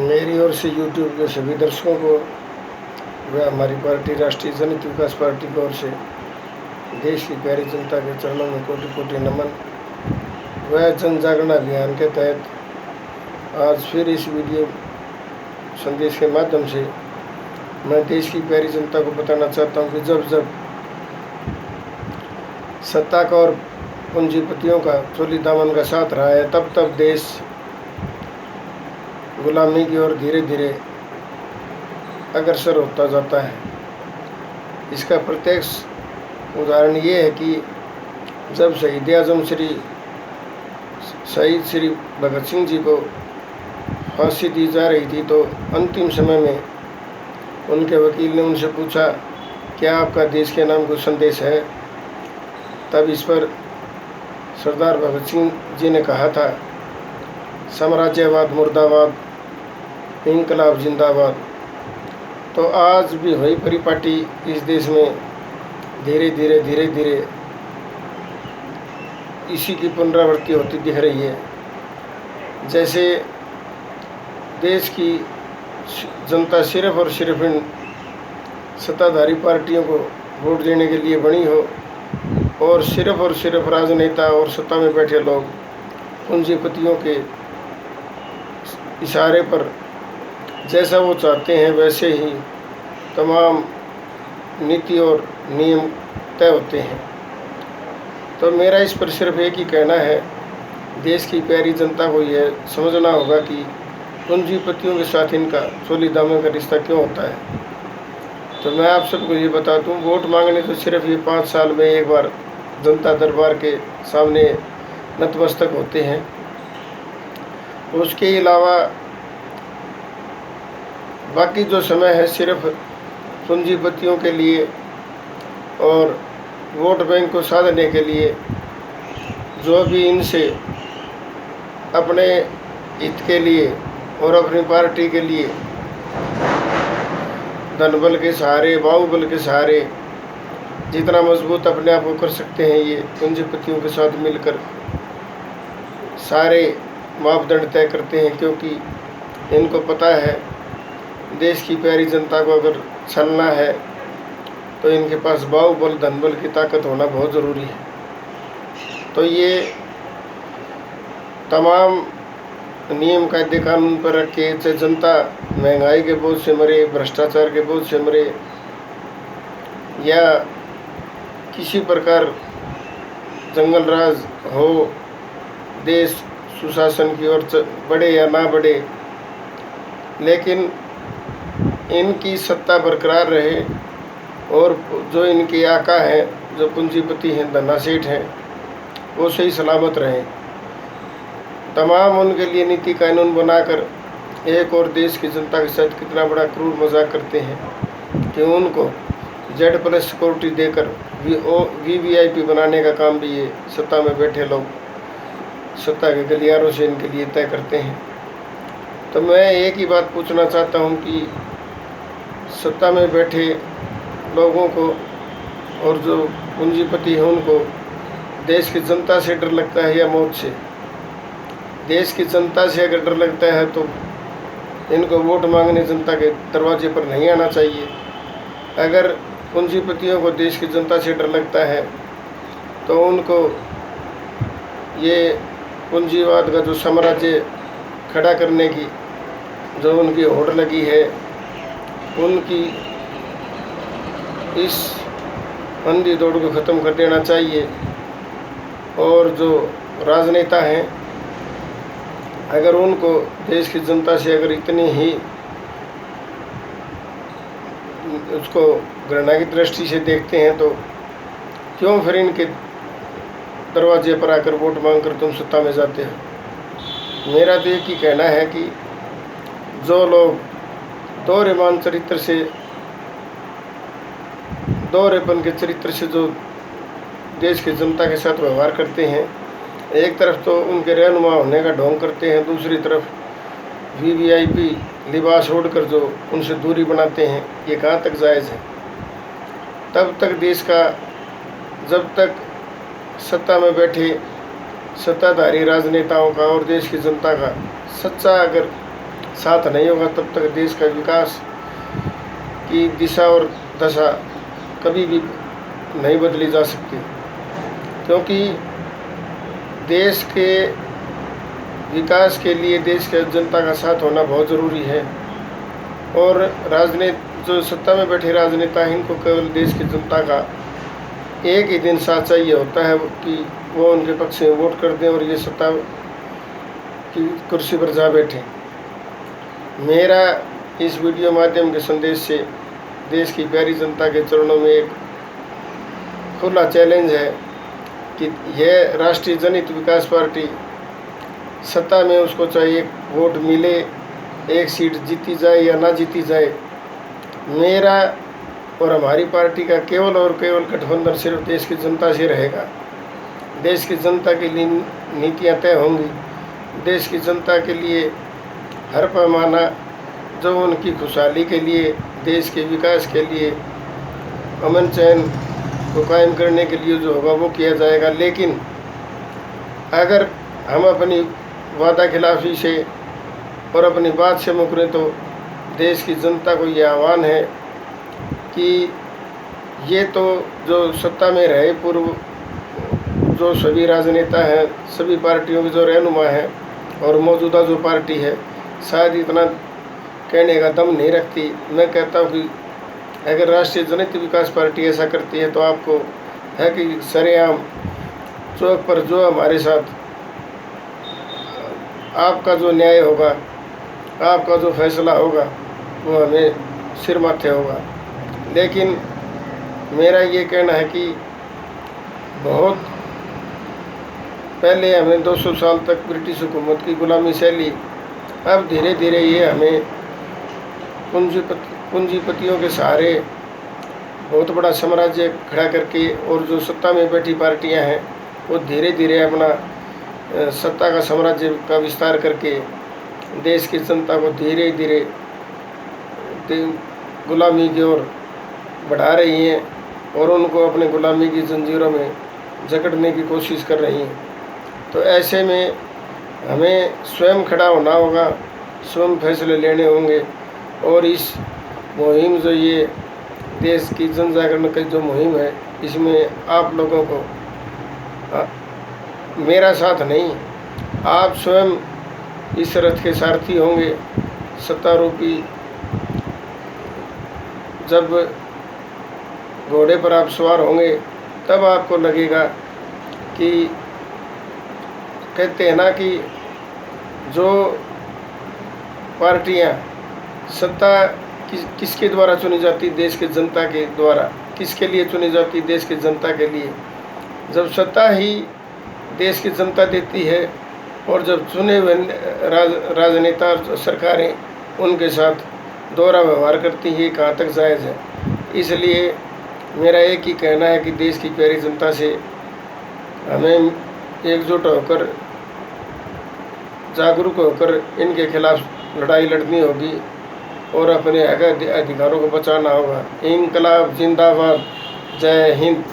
मेरी ओर से यूट्यूब के सभी दर्शकों को व हमारी पार्टी राष्ट्रीय जनहित विकास पार्टी की ओर से देश की प्यारी जनता के चरणों में कोटि कोटि नमन। वह जन जागरण अभियान के तहत आज फिर इस वीडियो संदेश के माध्यम से मैं देश की प्यारी जनता को बताना चाहता हूं कि जब जब सत्ता का और पूंजीपतियों का चोली दामन का साथ रहा है, तब तब देश गुलामी की ओर धीरे धीरे अग्रसर होता जाता है। इसका प्रत्यक्ष उदाहरण ये है कि जब शहीद आजम शहीद श्री भगत सिंह जी को फांसी दी जा रही थी, तो अंतिम समय में उनके वकील ने उनसे पूछा, क्या आपका देश के नाम कोई संदेश है? तब इस पर सरदार भगत सिंह जी ने कहा था, साम्राज्यवाद मुर्दाबाद, इनकलाब जिंदाबाद। तो आज भी वही परिपाटी इस देश में धीरे धीरे इसी की पुनरावृत्ति होती दिख रही है। जैसे देश की जनता सिर्फ और सिर्फ इन सत्ताधारी पार्टियों को वोट देने के लिए बनी हो और सिर्फ राजनेता और सत्ता में बैठे लोग पूंजीपतियों के इशारे पर जैसा वो चाहते हैं वैसे ही तमाम नीति और नियम तय होते हैं। तो मेरा इस पर सिर्फ एक ही कहना है, देश की प्यारी जनता को यह समझना होगा कि पूंजीपतियों के साथ इनका चोली दामन का रिश्ता क्यों होता है। तो मैं आप सबको ये बता दूं, वोट मांगने तो सिर्फ ये 5 साल में एक बार जनता दरबार के सामने नतमस्तक होते हैं। उसके अलावा बाकी जो समय है सिर्फ पूंजीपतियों के लिए और वोट बैंक को साधने के लिए, जो भी इनसे अपने हित के लिए और अपनी पार्टी के लिए धनबल के सहारे, बाहुबल के सहारे जितना मजबूत अपने आप को कर सकते हैं, ये पूंजीपतियों के साथ मिलकर सारे मापदंड तय करते हैं। क्योंकि इनको पता है देश की प्यारी जनता को अगर छलना है तो इनके पास बाहुबल धनबल की ताकत होना बहुत ज़रूरी है। तो ये तमाम नियम कायदे कानून पर रख के, चाहे जनता महंगाई के बोझ से मरे, भ्रष्टाचार के बोझ से मरे या किसी प्रकार जंगल राज हो, देश सुशासन की ओर बढ़े या ना बढ़े, लेकिन इनकी सत्ता बरकरार रहे और जो इनके आका हैं, जो पूंजीपति हैं, धनासेठ हैं, वो सही सलामत रहें। तमाम उनके लिए नीति कानून बनाकर एक और देश की जनता के साथ कितना बड़ा क्रूर मजाक करते हैं कि उनको Z+ सिक्योरिटी देकर VVIP बनाने का काम भी ये सत्ता में बैठे लोग सत्ता के गलियारों से इनके लिए तय करते हैं। तो मैं एक ही बात पूछना चाहता हूं कि सत्ता में बैठे लोगों को और जो पूंजीपति हैं उनको देश की जनता से डर लगता है या मौत से? देश की जनता से अगर डर लगता है तो इनको वोट मांगने जनता के दरवाजे पर नहीं आना चाहिए। अगर पूंजीपतियों को देश की जनता से डर लगता है तो उनको ये पूंजीवाद का जो साम्राज्य खड़ा करने की जो उनकी होड़ लगी है, उनकी इस अंधी दौड़ को ख़त्म कर देना चाहिए। और जो राजनेता हैं, अगर उनको देश की जनता से अगर इतनी ही उसको घृणा की दृष्टि से देखते हैं, तो क्यों फिर इनके दरवाजे पर आकर वोट मांगकर तुम सत्ता में जाते हो? मेरा तो एक ही कहना है कि जो लोग दोहरेपन के चरित्र से जो देश की जनता के साथ व्यवहार करते हैं, एक तरफ तो उनके रहनुमा होने का ढोंग करते हैं, दूसरी तरफ VVIP लिबास ओढ़कर जो उनसे दूरी बनाते हैं, ये कहाँ तक जायज़ है? तब तक देश का, जब तक सत्ता में बैठे सत्ताधारी राजनेताओं का और देश की जनता का सच्चा अगर साथ नहीं होगा तब तक देश का विकास की दिशा और दशा कभी भी नहीं बदली जा सकती, क्योंकि देश के विकास के लिए देश के जनता का साथ होना बहुत ज़रूरी है। और जो सत्ता में बैठे राजनेता हैं, इनको केवल देश की जनता का एक ही दिन साथ चाहिए होता है कि वो उनके पक्ष में वोट कर दें और ये सत्ता की कुर्सी पर जा बैठे। मेरा इस वीडियो माध्यम के संदेश से देश की प्यारी जनता के चरणों में एक खुला चैलेंज है कि यह राष्ट्रीय जनहित विकास पार्टी सत्ता में उसको चाहे एक वोट मिले, एक सीट जीती जाए या ना जीती जाए, मेरा और हमारी पार्टी का केवल और केवल गठबंधन सिर्फ देश की जनता से रहेगा। देश की जनता के लिए नीतियाँ तय होंगी, देश की जनता के लिए हर पैमाना जो उनकी खुशहाली के लिए, देश के विकास के लिए, अमन चैन को कायम करने के लिए जो होगा वो किया जाएगा। लेकिन अगर हम अपनी वादा खिलाफी से और अपनी बात से मुकरें तो देश की जनता को ये आह्वान है कि ये तो जो सत्ता में रहे पूर्व जो सभी राजनेता हैं, सभी पार्टियों के जो रहनुमा हैं और मौजूदा जो पार्टी है, शायद इतना कहने का दम नहीं रखती। मैं कहता हूँ कि अगर राष्ट्रीय जनहित विकास पार्टी ऐसा करती है तो आपको है कि सरेआम चौक पर जो हमारे साथ आपका जो न्याय होगा, आपका जो फैसला होगा वो हमें सिर माथे होगा। लेकिन मेरा ये कहना है कि बहुत पहले हमें 200 साल तक ब्रिटिश हुकूमत की गुलामी सहली, अब धीरे धीरे ये हमें पूंजीपतियों के सहारे बहुत बड़ा साम्राज्य खड़ा करके और जो सत्ता में बैठी पार्टियां हैं वो धीरे धीरे अपना सत्ता का साम्राज्य का विस्तार करके देश की जनता को धीरे धीरे गुलामी की ओर बढ़ा रही हैं और उनको अपने गुलामी की जंजीरों में जकड़ने की कोशिश कर रही हैं। तो ऐसे में हमें स्वयं खड़ा होना होगा, स्वयं फैसले लेने होंगे। और इस मुहिम जो ये देश की जन जागरण की जो मुहिम है, इसमें आप लोगों को मेरा साथ नहीं, आप स्वयं इस रथ के सारथी होंगे। सत्तारूपी जब घोड़े पर आप सवार होंगे तब आपको लगेगा कि कहते हैं ना कि जो पार्टियां सत्ता किसके द्वारा चुनी जाती, देश के जनता के द्वारा। किसके लिए चुनी जाती, देश की जनता के लिए। जब सत्ता ही देश की जनता देती है और जब चुने हुए राजनेता सरकारें उनके साथ दोहरा व्यवहार करती है, कहाँ तक जायज़ है। इसलिए मेरा एक ही कहना है कि देश की प्यारी जनता से हमें एकजुट होकर, जागरूक होकर इनके खिलाफ लड़ाई लड़नी होगी और अपने अधिकारों को बचाना होगा। इंकलाब जिंदाबाद। जय हिंद।